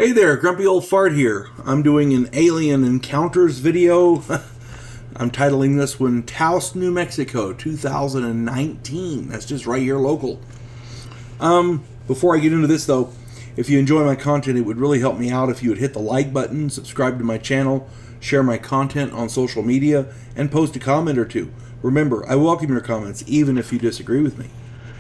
Hey there, Grumpy Old Fart here. I'm doing an Alien Encounters video. I'm titling this one Taos, New Mexico, 2019. That's just right here local. Before I get into this though, if you enjoy my content, it would really help me out if you would hit the like button, subscribe to my channel, share my content on social media, and post a comment or two. Remember, I welcome your comments, even if you disagree with me.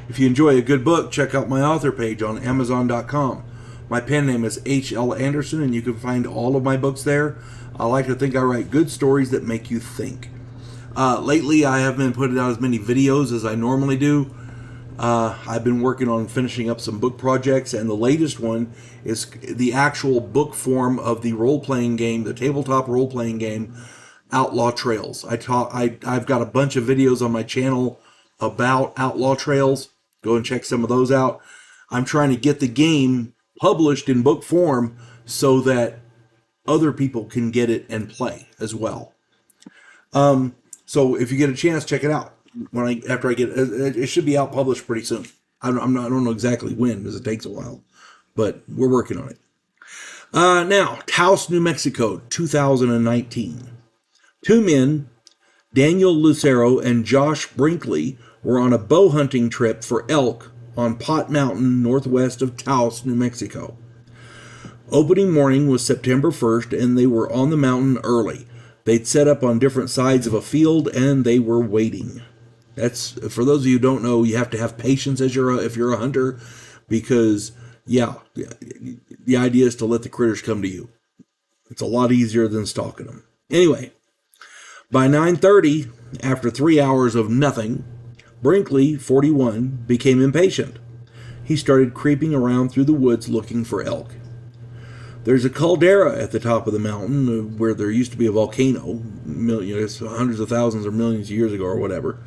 If you enjoy a good book, check out my author page on Amazon.com. My pen name is H.L. Anderson, and you can find all of my books there. I like to think I write good stories that make you think. Lately, I haven't been putting out as many videos as I normally do. I've been working on finishing up some book projects, and the latest one is the actual book form of the role-playing game, the tabletop role-playing game, Outlaw Trails. I've got a bunch of videos on my channel about Outlaw Trails. Go and check some of those out. I'm trying to get the game published in book form so that other people can get it and play as well. So if you get a chance, check it out. After I get it should be out published pretty soon. I don't know exactly when because it takes a while, but we're working on it. Now, Taos, New Mexico, 2019. Two men, Daniel Lucero and Josh Brinkley, were on a bow hunting trip for elk on Pot Mountain, northwest of Taos, New Mexico. Opening morning was September 1st, and they were on the mountain early. They'd set up on different sides of a field, and they were waiting. That's, for those of you who don't know, you have to have patience if you're a hunter, because, yeah, the idea is to let the critters come to you. It's a lot easier than stalking them. Anyway, by 9:30, after 3 hours of nothing, Brinkley, 41, became impatient. He started creeping around through the woods looking for elk. There's a caldera at the top of the mountain where there used to be a volcano, hundreds of thousands or millions of years ago or whatever.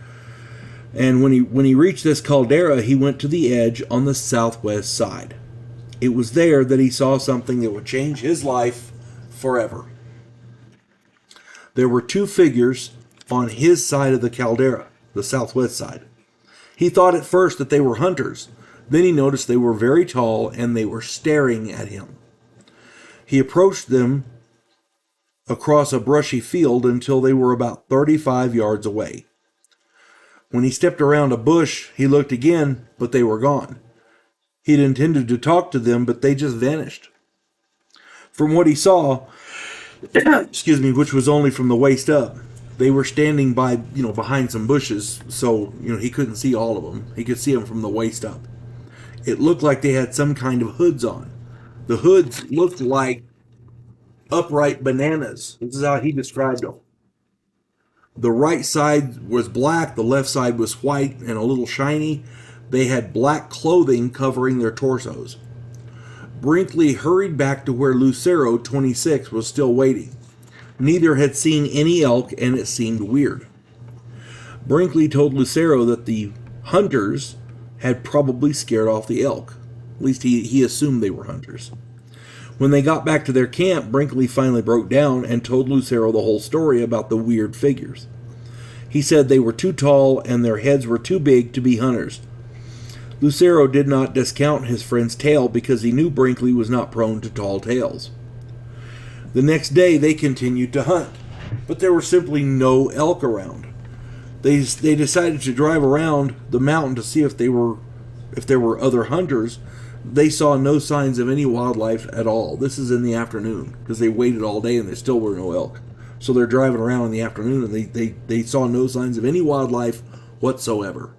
And when he reached this caldera, he went to the edge on the southwest side. It was there that he saw something that would change his life forever. There were two figures on his side of the caldera, the southwest side. He thought at first that they were hunters. Then he noticed they were very tall and they were staring at him. He approached them across a brushy field until they were about 35 yards away. When he stepped around a bush, he looked again, but they were gone. He'd intended to talk to them, but they just vanished. From what he saw, which was only from the waist up, they were standing behind some bushes, so, he couldn't see all of them. He could see them from the waist up. It looked like they had some kind of hoods on. The hoods looked like upright bananas. This is how he described them. The right side was black, the left side was white and a little shiny. They had black clothing covering their torsos. Brinkley hurried back to where Lucero, 26, was still waiting. Neither had seen any elk, and it seemed weird. Brinkley told Lucero that the hunters had probably scared off the elk. At least he assumed they were hunters. When they got back to their camp, Brinkley finally broke down and told Lucero the whole story about the weird figures. He said they were too tall and their heads were too big to be hunters. Lucero did not discount his friend's tale because he knew Brinkley was not prone to tall tales. The next day, they continued to hunt, but there were simply no elk around. They decided to drive around the mountain to see if there were other hunters. They saw no signs of any wildlife at all. This is in the afternoon because they waited all day and there still were no elk. So they're driving around in the afternoon and they saw no signs of any wildlife whatsoever.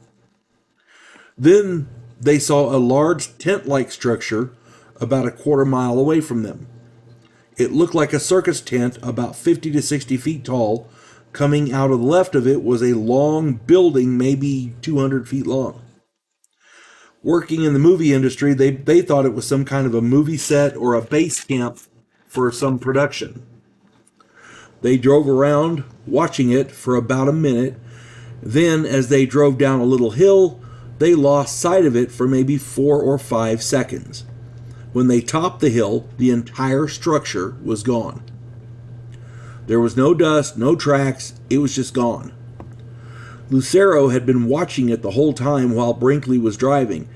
Then they saw a large tent-like structure about a quarter mile away from them. It looked like a circus tent about 50 to 60 feet tall. Coming out of the left of it was a long building, maybe 200 feet long. Working in the movie industry, they thought it was some kind of a movie set or a base camp for some production. They drove around, watching it for about a minute. Then, as they drove down a little hill, they lost sight of it for maybe 4 or 5 seconds. When they topped the hill, the entire structure was gone. There was no dust, no tracks, it was just gone. Lucero had been watching it the whole time while Brinkley was driving.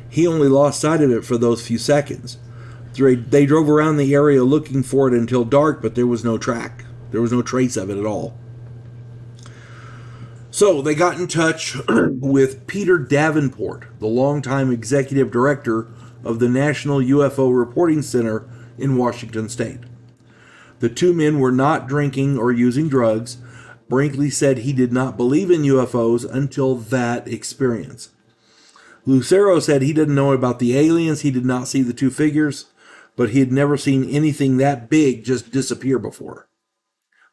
He only lost sight of it for those few seconds. They drove around the area looking for it until dark, but there was no track. There was no trace of it at all. So they got in touch with Peter Davenport, the longtime executive director of the National UFO Reporting Center in Washington State. The two men were not drinking or using drugs. Brinkley said he did not believe in UFOs until that experience. Lucero said he didn't know about the aliens, he did not see the two figures, but he had never seen anything that big just disappear before.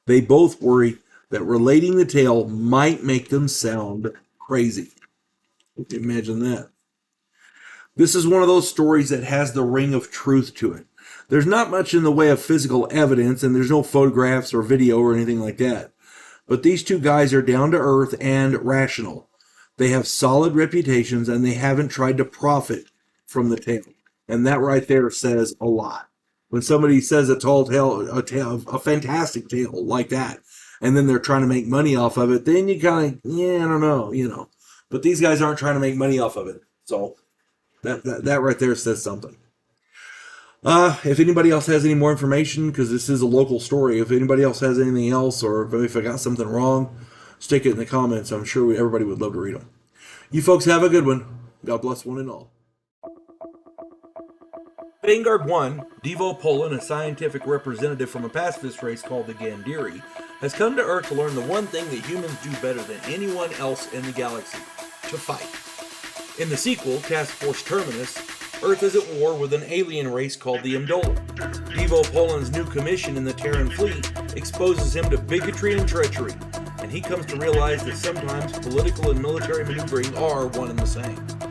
They both worry that relating the tale might make them sound crazy. Imagine that. This is one of those stories that has the ring of truth to it. There's not much in the way of physical evidence, and there's no photographs or video or anything like that. But these two guys are down to earth and rational. They have solid reputations, and they haven't tried to profit from the tale. And that right there says a lot. When somebody says a fantastic tale like that, and then they're trying to make money off of it, then you kind of, I don't know, But these guys aren't trying to make money off of it. So that right there says something. If anybody else has any more information, because this is a local story, if anybody else has anything else, or if I got something wrong, stick it in the comments. I'm sure everybody would love to read them. You folks have a good one. God bless one and all. Vanguard 1, Devo Poland, a scientific representative from a pacifist race called the Gandhiri, has come to Earth to learn the one thing that humans do better than anyone else in the galaxy: to fight. In the sequel, Task Force Terminus, Earth is at war with an alien race called the Amdola. Devo Poland's new commission in the Terran fleet exposes him to bigotry and treachery, and he comes to realize that sometimes political and military maneuvering are one and the same.